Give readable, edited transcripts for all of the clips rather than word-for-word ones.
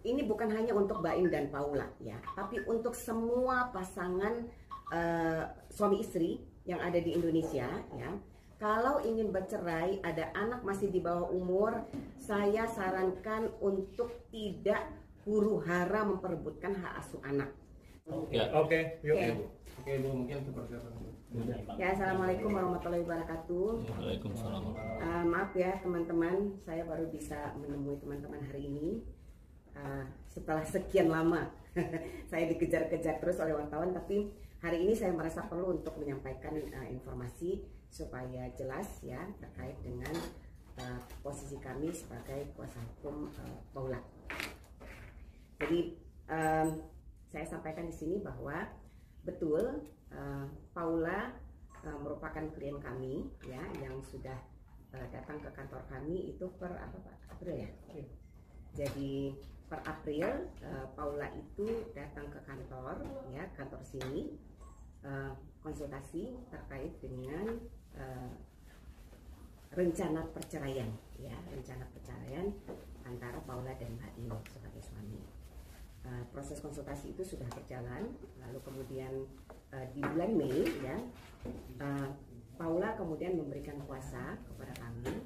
ini bukan hanya untuk Baim dan Paula ya, tapi untuk semua pasangan suami istri yang ada di Indonesia ya. Kalau ingin bercerai, ada anak masih di bawah umur, saya sarankan untuk tidak huru-hara memperebutkan hak asuh anak. Oke, Bu, mungkin dipersiapkan. Ya, assalamualaikum warahmatullahi wabarakatuh. Waalaikumsalam. Maaf ya teman-teman, saya baru bisa menemui teman-teman hari ini setelah sekian lama. Saya dikejar-kejar terus oleh wartawan, tapi hari ini saya merasa perlu untuk menyampaikan informasi supaya jelas ya terkait dengan posisi kami sebagai kuasa hukum Paula. Jadi saya sampaikan di sini bahwa betul Paula merupakan klien kami ya yang sudah datang ke kantor kami itu per April ya. Jadi per April Paula itu datang ke kantor ya, kantor sini konsultasi terkait dengan rencana perceraian ya, rencana perceraian antara Paula dan Baim sebagai suami. Proses konsultasi itu sudah berjalan, lalu kemudian di bulan Mei ya, Paula kemudian memberikan kuasa kepada kami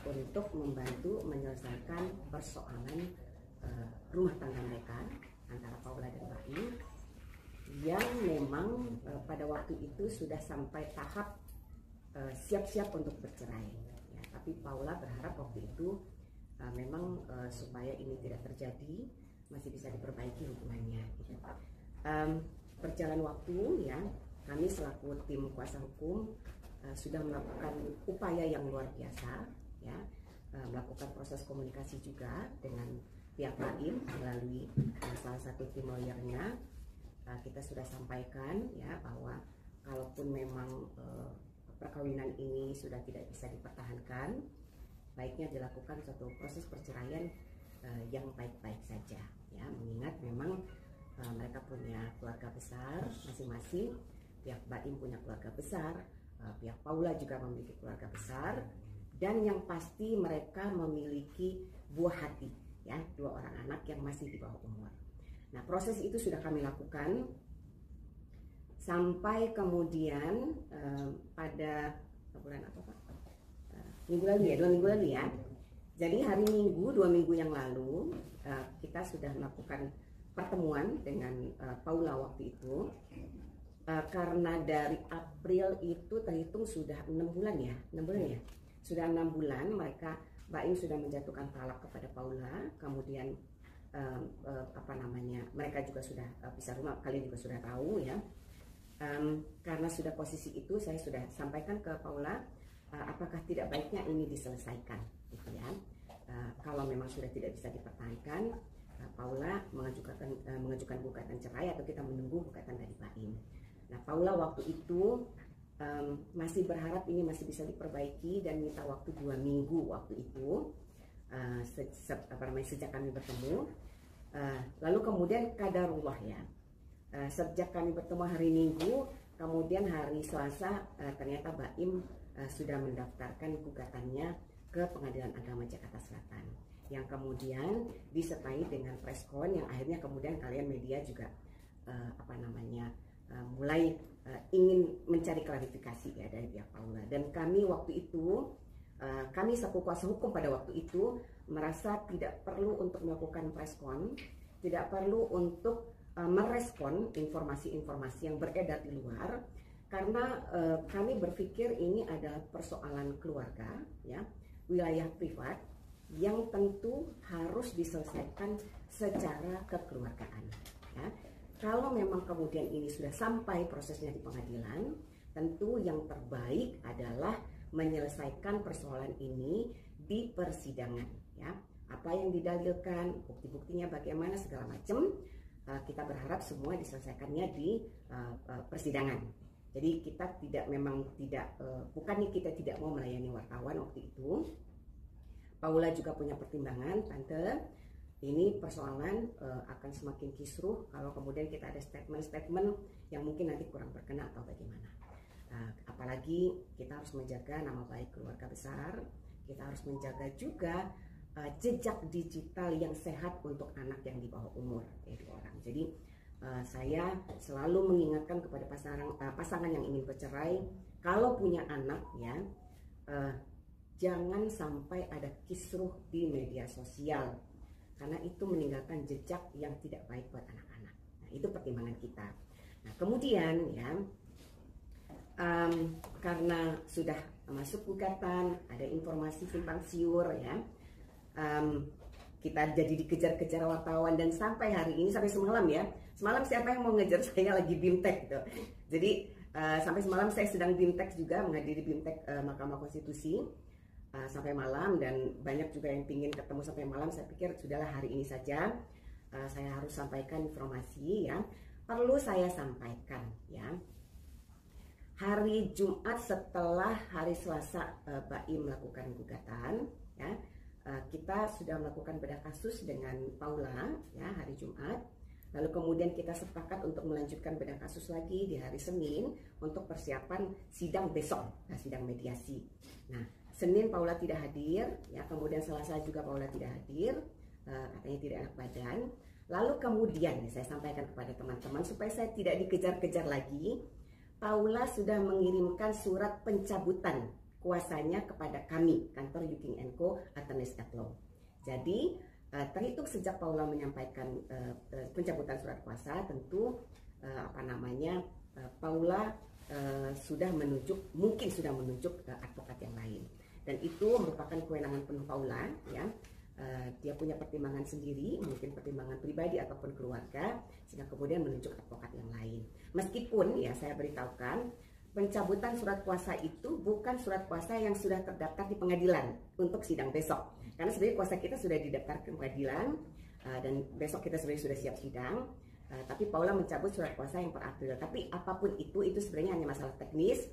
untuk membantu menyelesaikan persoalan rumah tangga mereka antara Paula dan Baim yang memang pada waktu itu sudah sampai tahap siap-siap untuk bercerai ya, tapi Paula berharap waktu itu memang supaya ini tidak terjadi, masih bisa diperbaiki hubungannya gitu. Berjalan waktu ya, kami selaku tim kuasa hukum sudah melakukan upaya yang luar biasa ya, melakukan proses komunikasi juga dengan pihak Baim melalui salah satu tim lawyernya. Kita sudah sampaikan ya bahwa kalaupun memang perkawinan ini sudah tidak bisa dipertahankan, baiknya dilakukan suatu proses perceraian yang baik-baik saja ya, mengingat memang mereka punya keluarga besar masing-masing, pihak Baim punya keluarga besar, pihak Paula juga memiliki keluarga besar, dan yang pasti mereka memiliki buah hati ya, 2 orang anak yang masih di bawah umur. Nah, proses itu sudah kami lakukan sampai kemudian pada bulan apa Pak? Minggu lalu ya, 2 minggu lalu ya. Jadi hari Minggu 2 minggu yang lalu kita sudah melakukan pertemuan dengan Paula waktu itu, karena dari April itu terhitung sudah 6 bulan ya, 6 bulan ya, sudah 6 bulan mereka Baim sudah menjatuhkan talak kepada Paula, kemudian mereka juga sudah pisah rumah, kalian juga sudah tahu ya. Karena sudah posisi itu, saya sudah sampaikan ke Paula apakah tidak baiknya ini diselesaikan gitu ya. Kalau memang sudah tidak bisa dipertahankan, Paula mengajukan gugatan cerai atau kita menunggu gugatan dari Baim. Nah, Paula waktu itu masih berharap ini masih bisa diperbaiki dan minta waktu 2 minggu waktu itu, sejak kami bertemu. Lalu kemudian qadarullah ya, sejak kami bertemu hari Minggu, kemudian hari Selasa ternyata Baim sudah mendaftarkan gugatannya ke Pengadilan Agama Jakarta Selatan, yang kemudian disertai dengan preskon yang akhirnya kemudian kalian media juga mulai ingin mencari klarifikasi ya dari pihak Paula. Dan kami waktu itu, kami selaku kuasa hukum pada waktu itu merasa tidak perlu untuk melakukan preskon, tidak perlu untuk merespon informasi-informasi yang beredar di luar, karena kami berpikir ini adalah persoalan keluarga ya, wilayah privat yang tentu harus diselesaikan secara kekeluargaan ya. Kalau memang kemudian ini sudah sampai prosesnya di pengadilan, tentu yang terbaik adalah menyelesaikan persoalan ini di persidangan ya. Apa yang didalilkan, bukti-buktinya bagaimana, segala macam, kita berharap semua diselesaikannya di persidangan. Jadi kita bukannya kita tidak mau melayani wartawan waktu itu. Paula juga punya pertimbangan, Tante, ini persoalan akan semakin kisruh kalau kemudian kita ada statement-statement yang mungkin nanti kurang berkenan atau bagaimana. Apalagi kita harus menjaga nama baik keluarga besar, kita harus menjaga juga jejak digital yang sehat untuk anak yang di bawah umur, ya 2 orang. Jadi saya selalu mengingatkan kepada pasangan yang ingin bercerai, kalau punya anak ya, jangan sampai ada kisruh di media sosial, karena itu meninggalkan jejak yang tidak baik buat anak-anak. Nah, itu pertimbangan kita. Nah, kemudian ya, karena sudah masuk gugatan, ada informasi simpang siur ya, kita jadi dikejar-kejar wartawan, dan sampai hari ini, sampai semalam ya, semalam siapa yang mau ngejar saya lagi BIMTEK gitu. Jadi sampai semalam saya sedang BIMTEK juga, menghadiri BIMTEK Mahkamah Konstitusi sampai malam, dan banyak juga yang ingin ketemu sampai malam. Saya pikir sudahlah hari ini saja saya harus sampaikan informasi ya. Perlu saya sampaikan ya, hari Jumat setelah hari Selasa BAIM melakukan gugatan ya, kita sudah melakukan bedah kasus dengan Paula ya hari Jumat. Lalu kemudian kita sepakat untuk melanjutkan bedah kasus lagi di hari Senin untuk persiapan sidang besok, sidang mediasi. Nah, Senin Paula tidak hadir ya, kemudian Selasa juga Paula tidak hadir, katanya tidak enak badan. Lalu kemudian saya sampaikan kepada teman-teman supaya saya tidak dikejar-kejar lagi, Paula sudah mengirimkan surat pencabutan kuasanya kepada kami, kantor Yuking & Co. Attorneys at Law. Jadi terhitung sejak Paula menyampaikan pencabutan surat kuasa, tentu Paula mungkin sudah menunjuk advokat yang lain, dan itu merupakan kewenangan penuh Paula ya. Dia punya pertimbangan sendiri, mungkin pertimbangan pribadi ataupun keluarga, sehingga kemudian menunjuk advokat yang lain. Meskipun ya saya beritahukan, pencabutan surat kuasa itu bukan surat kuasa yang sudah terdaftar di pengadilan untuk sidang besok. Karena sebenarnya kuasa kita sudah didaftar ke pengadilan, dan besok kita sebenarnya sudah siap sidang. Tapi Paula mencabut surat kuasa yang per April. Tapi apapun itu sebenarnya hanya masalah teknis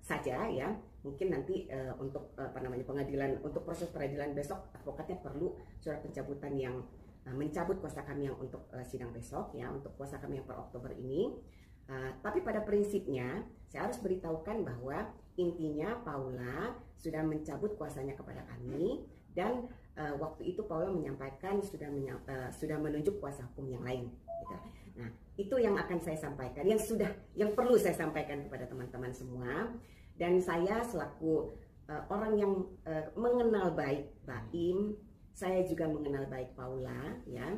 saja ya. Mungkin nanti untuk pengadilan, untuk proses peradilan besok, advokatnya perlu surat pencabutan yang mencabut kuasa kami yang untuk sidang besok ya, untuk kuasa kami yang per Oktober ini. Tapi pada prinsipnya saya harus beritahukan bahwa intinya Paula sudah mencabut kuasanya kepada kami, dan waktu itu Paula menyampaikan sudah menunjuk kuasa hukum yang lain gitu. Nah, itu yang akan saya sampaikan, yang perlu saya sampaikan kepada teman-teman semua. Dan saya selaku orang yang mengenal baik BAIM, saya juga mengenal baik Paula ya.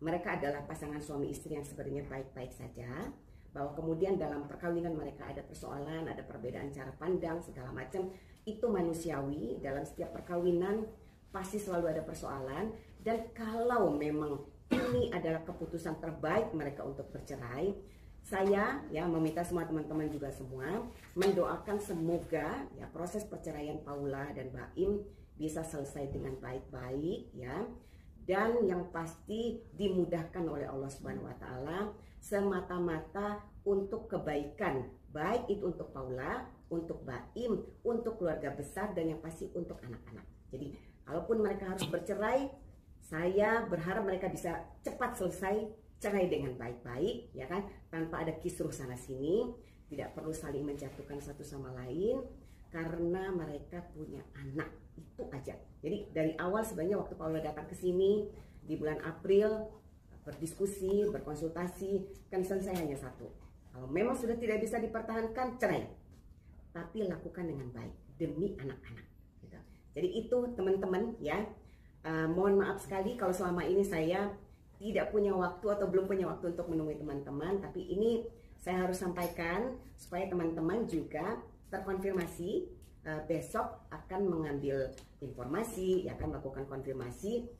Mereka adalah pasangan suami istri yang sebenarnya baik-baik saja, bahwa kemudian dalam perkawinan mereka ada persoalan, ada perbedaan cara pandang segala macam, itu manusiawi. Dalam setiap perkawinan pasti selalu ada persoalan, dan kalau memang ini adalah keputusan terbaik mereka untuk bercerai, saya ya meminta semua teman-teman juga semua mendoakan semoga ya proses perceraian Paula dan BAIM bisa selesai dengan baik-baik ya, dan yang pasti dimudahkan oleh Allah Subhanahu wa taala semata-mata untuk kebaikan, baik itu untuk Paula, untuk BAIM, untuk keluarga besar, dan yang pasti untuk anak-anak. Jadi kalaupun mereka harus bercerai, saya berharap mereka bisa cepat selesai cerai dengan baik-baik ya kan, tanpa ada kisruh sana sini, tidak perlu saling menjatuhkan satu sama lain karena mereka punya anak, itu aja. Jadi dari awal sebenarnya waktu Paula datang ke sini di bulan April berdiskusi, berkonsultasi, concern saya hanya satu, kalau memang sudah tidak bisa dipertahankan cerai, tapi lakukan dengan baik demi anak-anak gitu. Jadi itu teman-teman ya, mohon maaf sekali kalau selama ini saya tidak punya waktu atau belum punya waktu untuk menemui teman-teman, tapi ini saya harus sampaikan supaya teman-teman juga terkonfirmasi. Besok akan mengambil informasi, ya, akan melakukan konfirmasi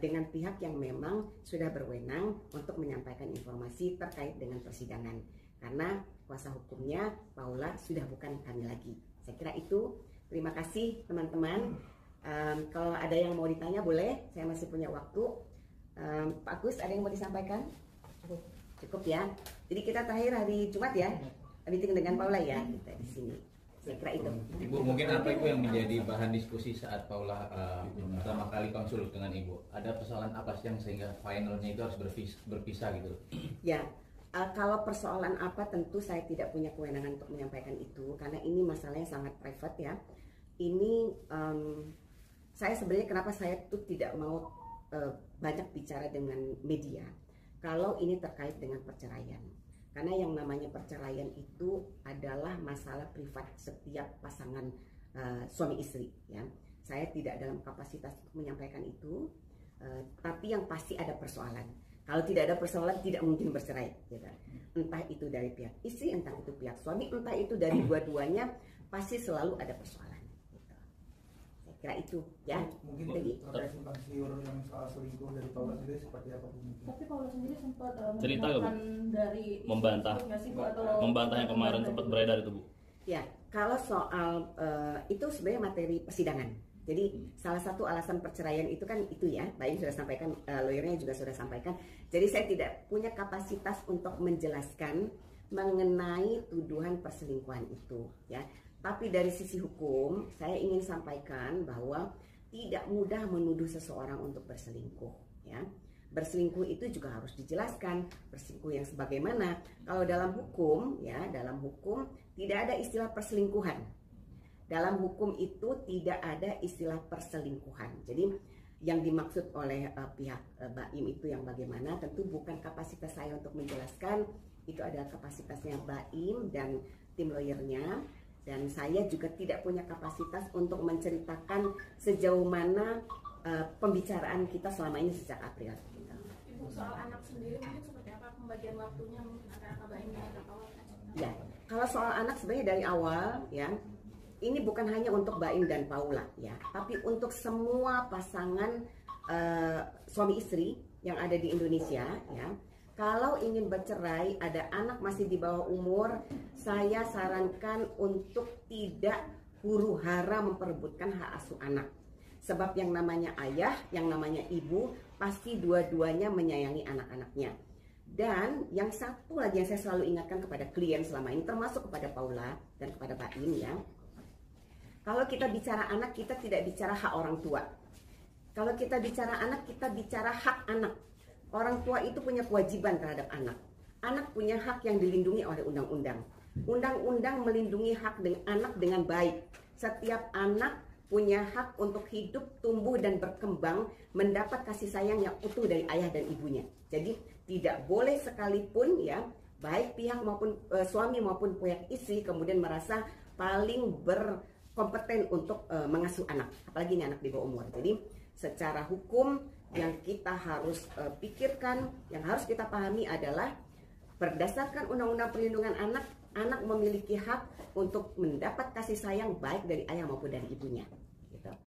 dengan pihak yang memang sudah berwenang untuk menyampaikan informasi terkait dengan persidangan, karena kuasa hukumnya Paula sudah bukan kami lagi. Saya kira itu. Terima kasih teman-teman. Kalau ada yang mau ditanya boleh, saya masih punya waktu. Pak Agus, ada yang mau disampaikan? Cukup ya. Jadi kita terakhir hari Jumat ya, meeting dengan Paula ya, kita di sini. Saya kira itu. Ibu, mungkin apa Ibu yang menjadi bahan diskusi saat Paula pertama kali konsul dengan Ibu? Ada persoalan apa sih yang sehingga finalnya itu harus berpisah gitu? Ya, kalau persoalan apa tentu saya tidak punya kewenangan untuk menyampaikan itu, karena ini masalahnya sangat private ya. Ini saya sebenarnya kenapa saya tuh tidak mau banyak bicara dengan media kalau ini terkait dengan perceraian. Karena yang namanya perceraian itu adalah masalah privat setiap pasangan suami istri, ya. Saya tidak dalam kapasitas untuk menyampaikan itu, tapi yang pasti ada persoalan. Kalau tidak ada persoalan tidak mungkin bercerai, gitu. Entah itu dari pihak istri, entah itu pihak suami, entah itu dari dua-duanya, pasti selalu ada persoalan. Kira itu ya. Mungkin terkait simpang siur yang soal selingkuh dari Paula sendiri seperti apa Bu? Tapi Paula sendiri sempat cerita nggak, Bu? Dari Membantah yang kemarin sempat beredar itu, Bu. Ya, kalau soal itu sebenarnya materi persidangan. Jadi salah satu alasan perceraian itu kan itu ya, Mbak Im sudah sampaikan, lawyernya juga sudah sampaikan. Jadi saya tidak punya kapasitas untuk menjelaskan mengenai tuduhan perselingkuhan itu, ya. Tapi dari sisi hukum, saya ingin sampaikan bahwa tidak mudah menuduh seseorang untuk berselingkuh, ya. Berselingkuh itu juga harus dijelaskan, berselingkuh yang sebagaimana. Kalau dalam hukum, ya, dalam hukum tidak ada istilah perselingkuhan. Dalam hukum itu tidak ada istilah perselingkuhan. Jadi yang dimaksud oleh pihak Mbak Im itu yang bagaimana, tentu bukan kapasitas saya untuk menjelaskan. Itu adalah kapasitasnya Mbak Im dan tim lawyernya. Dan saya juga tidak punya kapasitas untuk menceritakan sejauh mana pembicaraan kita selama ini sejak April. Ibu, soal anak sendiri mungkin seperti apa pembagian waktunya mungkin antara Mbak Im dan Kak Paula? Ya, kalau soal anak sebenarnya dari awal, ya, ini bukan hanya untuk Mbak Im dan Paula, ya, tapi untuk semua pasangan suami istri yang ada di Indonesia, ya. Kalau ingin bercerai, ada anak masih di bawah umur, saya sarankan untuk tidak huru-hara memperebutkan hak asuh anak. Sebab yang namanya ayah, yang namanya ibu, pasti dua-duanya menyayangi anak-anaknya. Dan yang satu lagi yang saya selalu ingatkan kepada klien selama ini, termasuk kepada Paula dan kepada Mbak Im, ya. Kalau kita bicara anak, kita tidak bicara hak orang tua. Kalau kita bicara anak, kita bicara hak anak. Orang tua itu punya kewajiban terhadap anak. Anak punya hak yang dilindungi oleh undang-undang. Undang-undang melindungi hak anak dengan baik. Setiap anak punya hak untuk hidup, tumbuh, dan berkembang, mendapat kasih sayang yang utuh dari ayah dan ibunya. Jadi tidak boleh sekalipun, ya, baik pihak maupun suami maupun pihak istri kemudian merasa paling berkompeten untuk mengasuh anak, apalagi ini anak di bawah umur. Jadi secara hukum yang kita harus pikirkan, yang harus kita pahami adalah berdasarkan Undang-Undang Perlindungan Anak, anak memiliki hak untuk mendapat kasih sayang baik dari ayah maupun dari ibunya.